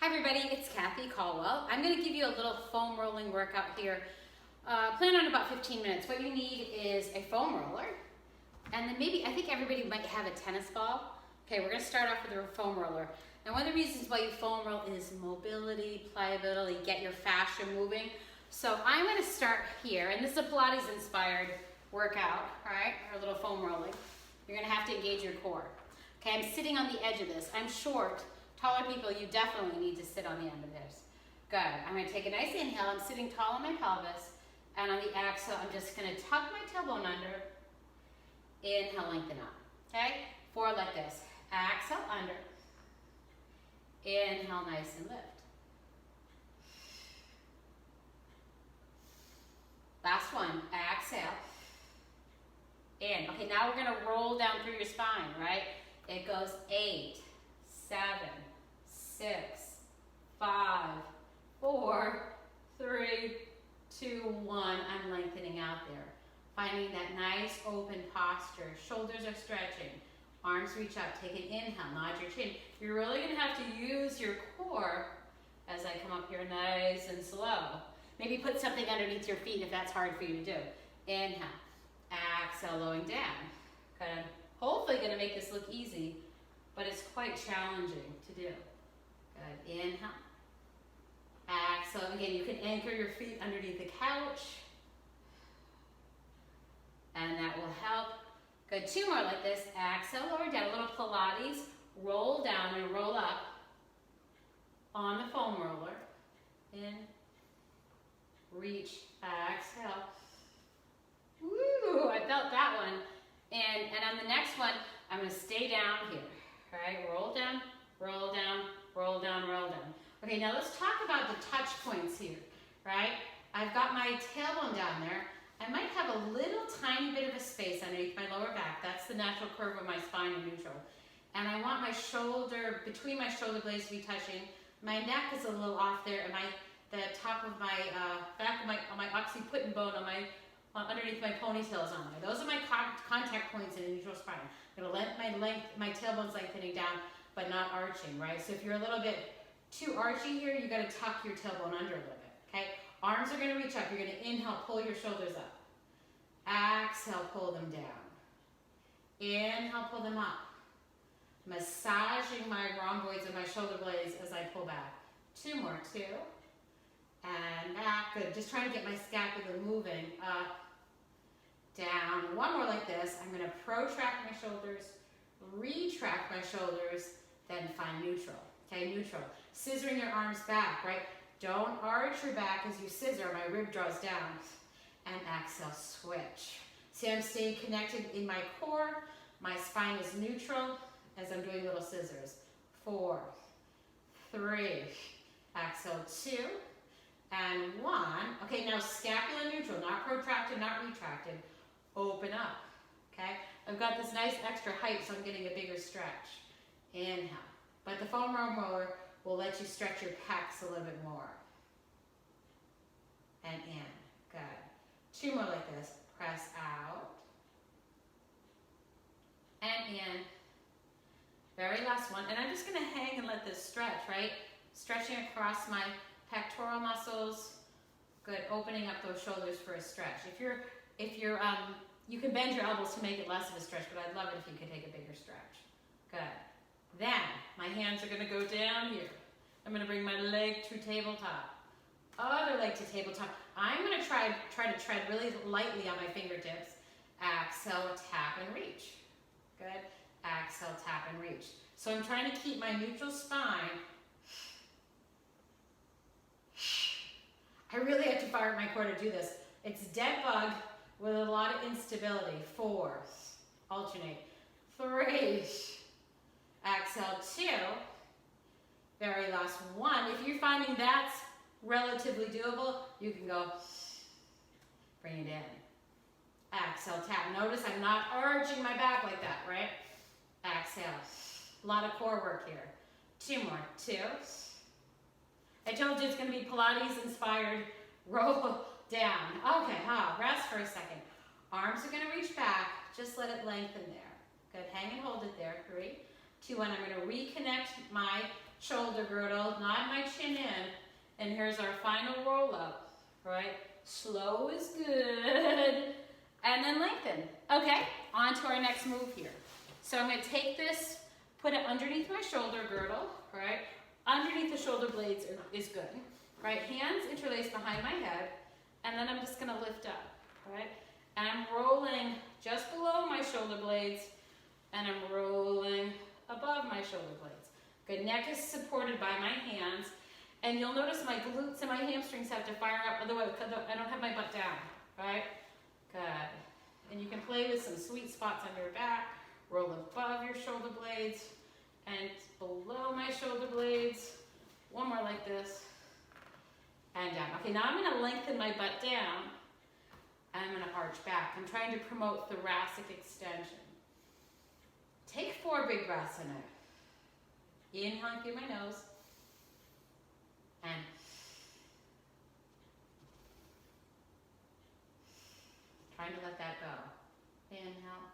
Hi everybody, it's Kathy Caldwell. I'm going to give you a little foam rolling workout here. Plan on about 15 minutes. What you need is a foam roller, and then maybe, I think everybody might have a tennis ball. Okay, we're going to start off with a foam roller. And one of the reasons why you foam roll is mobility, pliability, get your fascia moving. So I'm going to start here, and this is a Pilates inspired workout, all right, or a little foam rolling. You're going to have to engage your core. Okay, I'm sitting on the edge of this. I'm short. Taller people, you definitely need to sit on the end of this. Good. I'm going to take a nice inhale. I'm sitting tall on my pelvis. And on the exhale, I'm just going to tuck my tailbone under. Inhale, lengthen up. Okay? 4 like this. Exhale, under. Inhale, nice and lift. Last one. Exhale. In. Okay, now we're going to roll down through your spine, right? It goes 8, 7, 6, 5, 4, 3, 2, 1. I'm lengthening out there. Finding that nice open posture. Shoulders are stretching. Arms reach up. Take an inhale. Nod your chin. You're really going to have to use your core as I come up here nice and slow. Maybe put something underneath your feet if that's hard for you to do. Inhale. Exhale, lowering down. Good. Hopefully going to make this look easy, but it's quite challenging to do. Good. Inhale. Exhale. Again, you can anchor your feet underneath the couch, and that will help. Good. 2 more like this. Exhale, lower down. A little Pilates. Roll down and roll up on the foam roller. In. Reach. Exhale. Woo! I felt that one. And on the next one, I'm going to stay down here. All right, roll down, roll down, roll down, roll down. Okay, now let's talk about the touch points here, right? I've got my tailbone down there. I might have a little tiny bit of a space underneath my lower back. That's the natural curve of my spine in neutral. And I want my shoulder, between my shoulder blades to be touching. My neck is a little off there, and the top of my back of my occiput bone on my underneath my ponytails on there. Those are my contact points in a neutral spine. I'm going to let my tailbone's lengthening down, but not arching, right? So if you're a little bit too archy here, you got to tuck your tailbone under a little bit, okay? Arms are going to reach up. You're going to inhale, pull your shoulders up. Exhale, pull them down. Inhale, pull them up. Massaging my rhomboids and my shoulder blades as I pull back. 2 more, 2. And back, good. Just trying to get my scapula moving up, down. 1 more like this. I'm going to protract my shoulders, retract my shoulders, then find neutral. Okay, neutral. Scissoring your arms back, right? Don't arch your back as you scissor. My rib draws down. And exhale, switch. See, I'm staying connected in my core. My spine is neutral as I'm doing little scissors. 4, 3, exhale, 2. And 1. Okay, now scapula neutral, not protracted, not retracted. Open up. Okay? I've got this nice extra height, so I'm getting a bigger stretch. Inhale. But the foam roller will let you stretch your pecs a little bit more. And in. Good. 2 more like this. Press out. And in. Very last one. And I'm just going to hang and let this stretch, right? Stretching across my pectoral muscles. Good. Opening up those shoulders for a stretch. You can bend your elbows to make it less of a stretch, but I'd love it if you could take a bigger stretch. Good. Then my hands are going to go down here. I'm going to bring my leg to tabletop. Other leg to tabletop. I'm going to try to tread really lightly on my fingertips. Exhale, tap and reach. Good. Exhale, tap and reach. So I'm trying to keep my neutral spine. I really have to fire my core to do this. It's dead bug with a lot of instability. 4, alternate. 3, exhale, 2. Very last 1. If you're finding that's relatively doable, you can go, bring it in. Exhale, tap. Notice I'm not arching my back like that, right? Exhale. A lot of core work here. 2 more. 2. I told you it's going to be Pilates inspired. Roll down. Okay, rest for a second. Arms are going to reach back. Just let it lengthen there. Good. Hang and hold it there. 3, 2, 1. I'm going to reconnect my shoulder girdle, nod my chin in, and here's our final roll up, right? Slow is good, and then lengthen. Okay, on to our next move here. So I'm gonna take this, put it underneath my shoulder girdle, right? Underneath the shoulder blades is good, right? Hands interlaced behind my head, and then I'm just gonna lift up, right? And I'm rolling just below my shoulder blades, and I'm rolling above my shoulder blades. Good, neck is supported by my hands, and you'll notice my glutes and my hamstrings have to fire up, otherwise I don't have my butt down, right? Good. And you can play with some sweet spots on your back, roll above your shoulder blades, and below my shoulder blades. One more like this, and down. Okay, now I'm gonna lengthen my butt down, and I'm gonna arch back. I'm trying to promote thoracic extension. Take 4 big breaths in it. Inhaling through my nose, and trying to let that go. Inhale,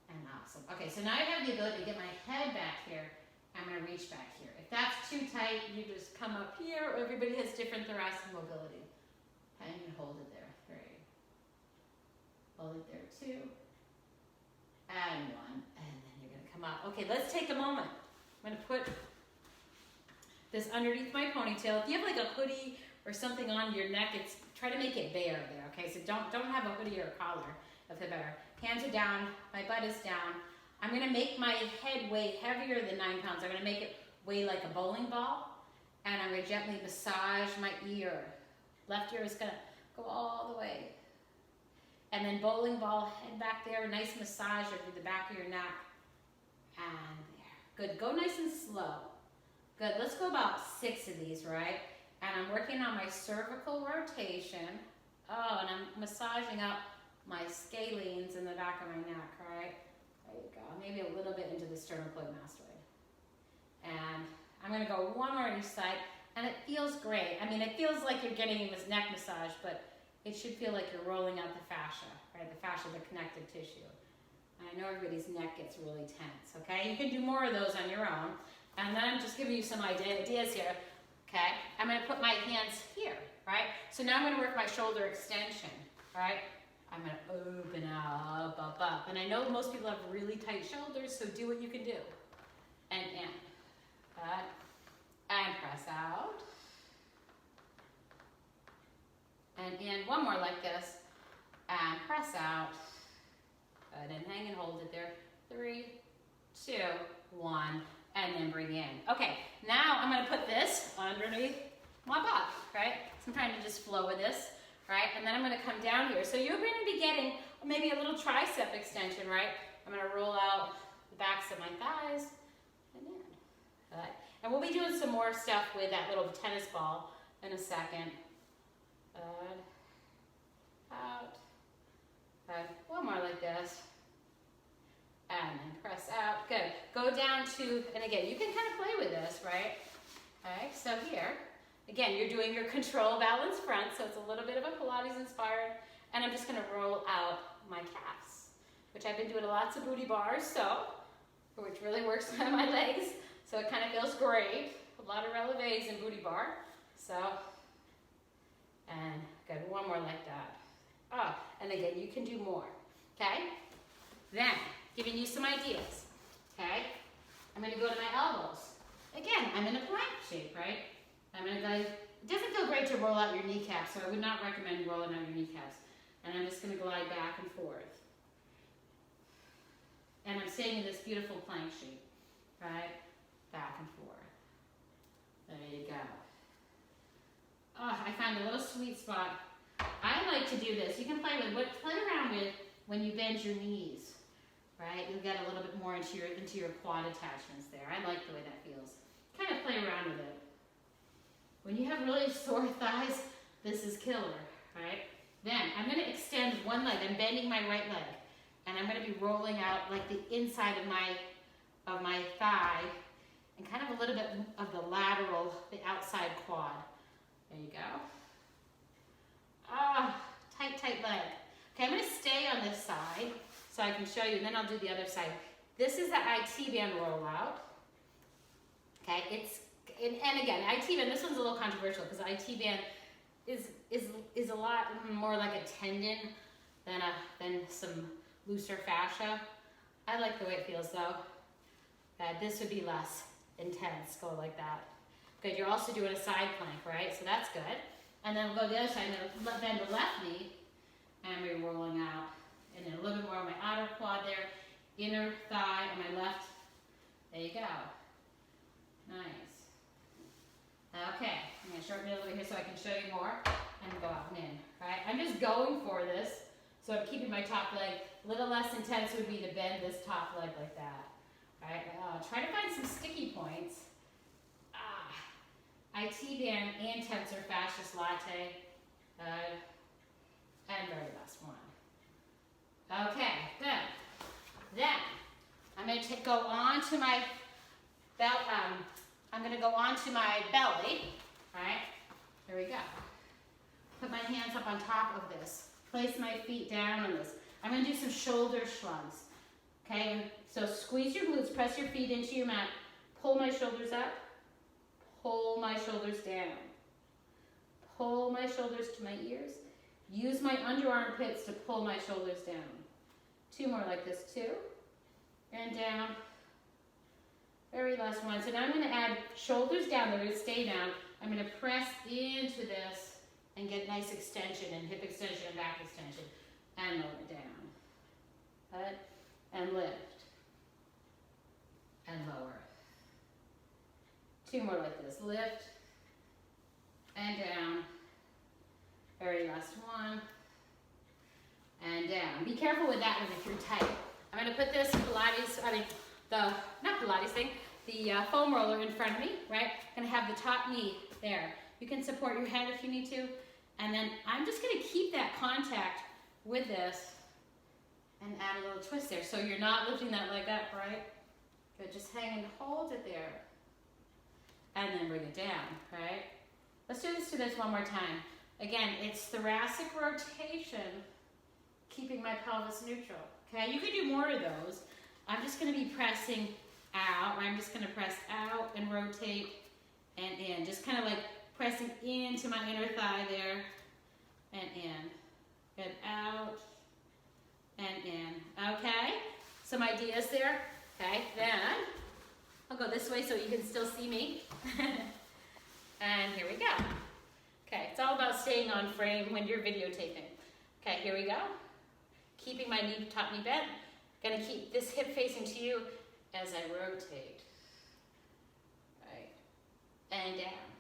and awesome. Okay, so now I have the ability to get my head back here. I'm gonna reach back here. If that's too tight, you just come up here. Everybody has different thoracic mobility. And you can hold it there, 3. Hold it there, 2. And 1, and then you're gonna come up. Okay, let's take a moment. I'm gonna put this underneath my ponytail. If you have like a hoodie or something on your neck, try to make it bare there, okay? So don't have a hoodie or a collar, if they're better. Hands are down, my butt is down. I'm gonna make my head weigh heavier than 9 pounds. I'm gonna make it weigh like a bowling ball, and I'm gonna gently massage my ear. Left ear is gonna go all the way. And then bowling ball, head back there, nice massage over the back of your neck. And there, good, go nice and slow. Good, let's go about 6 of these, right? And I'm working on my cervical rotation. Oh, and I'm massaging up my scalenes in the back of my neck, right? There you go, maybe a little bit into the sternocleidomastoid. And I'm gonna go 1 more on each side, and it feels great. I mean, it feels like you're getting a neck massage, but it should feel like you're rolling out the fascia, right? The fascia, the connective tissue. And I know everybody's neck gets really tense, okay? You can do more of those on your own. And then I'm just giving you some ideas here, okay? I'm gonna put my hands here, right? So now I'm gonna work my shoulder extension, right? I'm gonna open up. And I know most people have really tight shoulders, so do what you can do. And in, good. And press out. And in, 1 more like this. And press out. Good, and hang and hold it there. 3, 2, 1. And then bring in. Okay, now I'm gonna put this underneath my butt, right? So I'm trying to just flow with this, right? And then I'm gonna come down here. So you're gonna be getting maybe a little tricep extension, right? I'm gonna roll out the backs of my thighs, and in. Good. And we'll be doing some more stuff with that little tennis ball in a second. Good. Out. Good. 1 more like this. And then press out. Good. Go down to, and again, you can kind of play with this, right? Okay, so here, again, you're doing your control balance front, so it's a little bit of a Pilates inspired, and I'm just gonna roll out my calves, which I've been doing lots of booty bars, so, which really works on my legs, so it kind of feels great. A lot of releves in booty bar, so, and good, 1 more like that. Oh, and again, you can do more, okay? Then, giving you some ideas, okay? I'm gonna go to my elbows. Again, I'm in a plank shape, right? I'm gonna go, it doesn't feel great to roll out your kneecaps, so I would not recommend rolling out your kneecaps. And I'm just gonna glide back and forth. And I'm staying in this beautiful plank shape, right? Back and forth. There you go. Oh, I found a little sweet spot. I like to do this. You can play around with when you bend your knees. Right, you'll get a little bit more into your quad attachments there. I like the way that feels. Kind of play around with it. When you have really sore thighs, this is killer, right? Then I'm going to extend 1 leg. I'm bending my right leg, and I'm going to be rolling out like the inside of my thigh, and kind of a little bit of the lateral, the outside quad. There you go. Ah, tight leg. Okay, I'm going to stay on this side. So I can show you, and then I'll do the other side. This is the IT band rollout. Okay, and again, IT band, this one's a little controversial because IT band is a lot more like a tendon than some looser fascia. I like the way it feels though. This would be less intense, go like that. Good, you're also doing a side plank, right? So that's good. And then we'll go the other side, and then bend the left knee, and we're rolling out. And then a little bit more on my outer quad there, inner thigh on my left. There you go. Nice. Okay, I'm gonna shorten it a little bit here so I can show you more, and go out and in, right? I'm just going for this, so I'm keeping my top leg a little less intense would be to bend this top leg like that. Right? Try to find some sticky points. IT band and tensor fasciis latae. And very last one. Okay, good. Then I'm going to go on to my belt. I'm going to go on to my belly. Right? Here we go. Put my hands up on top of this. Place my feet down on this. I'm going to do some shoulder shrugs. Okay, so squeeze your glutes, press your feet into your mat, pull my shoulders up, pull my shoulders down, pull my shoulders to my ears, use my under armpits to pull my shoulders down. 2 more like this, 2, and down. Very last one. So now I'm going to add shoulders down, they're going to stay down. I'm going to press into this and get nice extension and hip extension and back extension, and lower it down. Good. And lift, and lower. 2 more like this, lift, and down. Very last one, and down. Be careful with that one if you're tight. I'm gonna put this the foam roller in front of me, right? I'm gonna have the top knee there. You can support your head if you need to, and then I'm just gonna keep that contact with this and add a little twist there. So you're not lifting that leg up, right? Good, just hang and hold it there. And then bring it down, right? Let's do this one more time. Again, it's thoracic rotation, keeping my pelvis neutral, okay? You can do more of those. I'm just gonna be pressing out, I'm just gonna press out and rotate and in. Just kind of like pressing into my inner thigh there and in. Good, out and in, okay? Some ideas there, okay? Then, I'll go this way so you can still see me. And here we go. Okay, it's all about staying on frame when you're videotaping. Okay, here we go. Keeping my top knee bent. Gonna keep this hip facing to you as I rotate. Right, and down.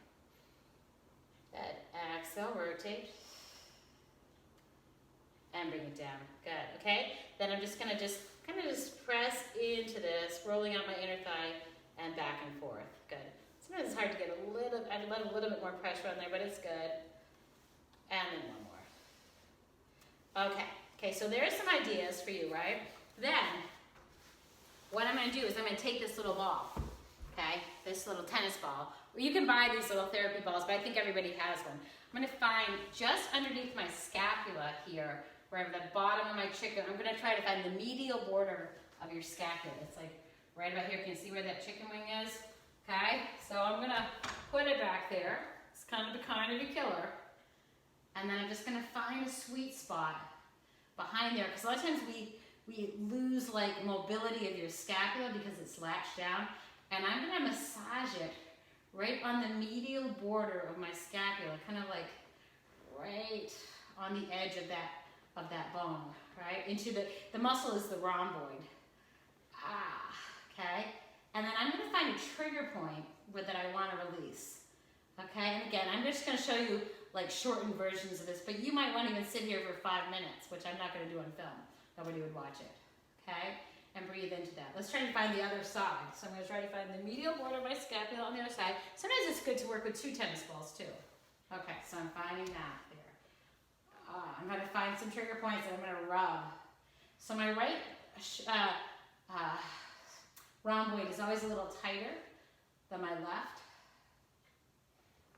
Good, exhale, rotate. And bring it down, good, okay? Then I'm just gonna kind of press into this, rolling out my inner thigh and back and forth, good. Sometimes it's hard to get a little bit more pressure on there, but it's good. And then one more. Okay, so there's some ideas for you, right? Then, what I'm gonna do is I'm gonna take this little ball, okay? This little tennis ball. You can buy these little therapy balls, but I think everybody has one. I'm gonna find just underneath my scapula here, where the bottom of my chicken, I'm gonna try to find the medial border of your scapula. It's like right about here. Can you see where that chicken wing is? Okay, so I'm gonna put it back there. It's kind of a killer. And then I'm just gonna find a sweet spot behind there, because a lot of times we lose like mobility of your scapula because it's latched down. And I'm gonna massage it right on the medial border of my scapula, kind of like right on the edge of that bone, right? Into the muscle is the rhomboid. Okay? And then I'm gonna find a trigger point that I wanna release. Okay, and again, I'm just gonna show you like shortened versions of this, but you might wanna even sit here for 5 minutes, which I'm not gonna do on film. Nobody would watch it, okay? And breathe into that. Let's try to find the other side. So I'm gonna try to find the medial border of my scapula on the other side. Sometimes it's good to work with 2 tennis balls too. Okay, so I'm finding that there. I'm gonna find some trigger points and I'm gonna rub. So my right rhomboid is always a little tighter than my left.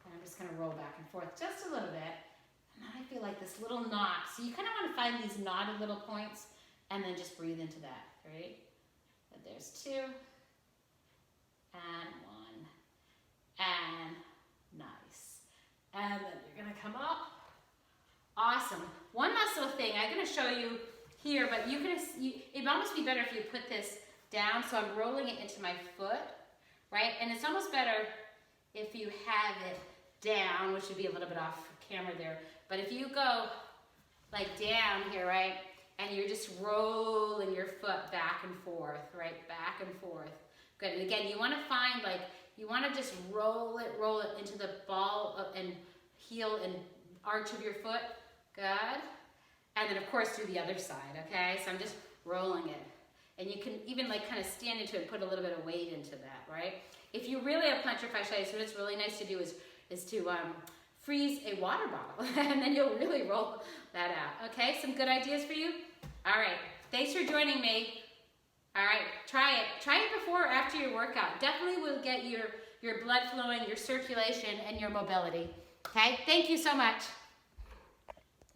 And I'm just gonna roll back and forth just a little bit. And then I feel like this little knot. So you kind of want to find these knotted little points and then just breathe into that, right? And there's 2 and 1 to show you here, but it'd almost be better if you put this down, so I'm rolling it into my foot, right? And it's almost better if you have it down, which would be a little bit off camera there, but if you go like down here, right, and you're just rolling your foot back and forth, right, back and forth. Good, and again, you want to find, like, you want to just roll it into the ball and heel and arch of your foot. Good. And then, of course, do the other side, okay? So I'm just rolling it. And you can even, like, kind of stand into it and put a little bit of weight into that, right? If you really have plantar fasciitis, what it's really nice to do is to freeze a water bottle, and then you'll really roll that out, okay? Some good ideas for you? All right. Thanks for joining me. All right, try it. Try it before or after your workout. Definitely will get your blood flowing, your circulation, and your mobility. Okay, thank you so much.